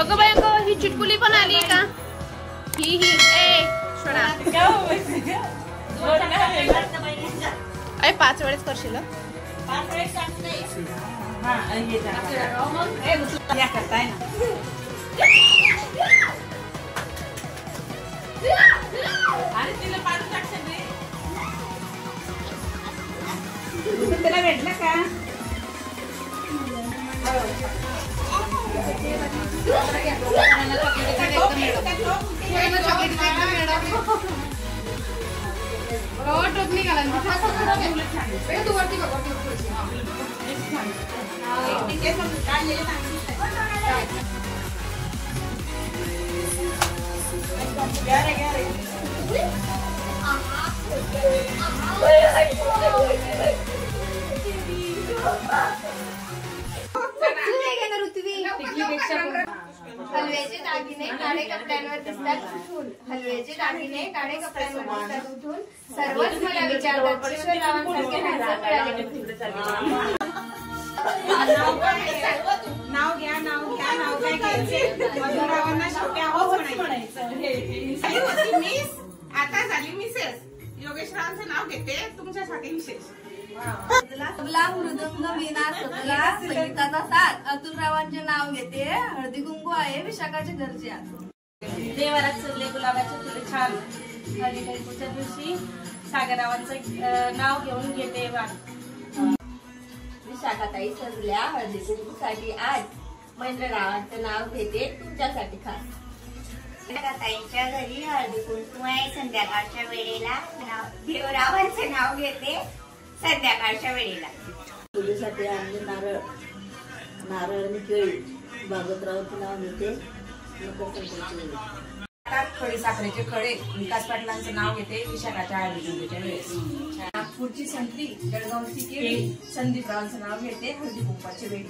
अगं बाई अगं ही चिटकुली पण आली का? ही ए सोडा. अरे 5 वेळेस करशील? 5 वेळेस करताय ना. अरे तिला पाडून टाकशील रे. तुला भेटलं का? टोपली घाला तू वरती हलव्याचे दागिने काळे कपड्यांवर दिसतात उठून. हलव्याचे दागिने काळे कपड्यांवर दिसतात उठून. सर्वच मला विचारतात किशोररावांसारखे हँडसम मिळाले. नाव घ्या नाव घ्या नाव काय घ्यायचे. मधुरावांना शेवटी आवाज म्हणायचं. मिस आता झाली मिसेस. योगेशरावांचं नाव घेते तुमच्यासाठी विशेष. तबला मृदंग वीणा सबला संगीताचा साथ. अतुलरावांचे नाव घेते. हळदी कुंकू आहे विशाखाच्या घरचे. देवारात सजले गुलाबाचे फुले छान. हळदी कुंकूच्या दिवशी सागररावांचं नाव घेऊन घेते वाण. विशाखाताई सजल्या हळदी कुंकूसाठी आज. महेंद्ररावांचं नाव घेते तुमच्यासाठी खास. ताईंच्या घरी हळदी कुंकू आहे संध्याकाळच्या वेळेला. देवरावांचं नाव घेते संध्याकाळच्या वेळेला. पूजेसाठी आणले नारळ. नारळ आणि केळी. भागवतरावांचे नाव घेते मकर संक्रांतीच्या खडी साखरेचे खडे. विकास पाटलांचं नाव घेते विशाखाच्या हळदी कुंकूच्या वेळेस. नागपूरची संत्री. जळगावची केळी. संदीपरावांचं नाव घेते हळदी कुंकवाच्या वेळी.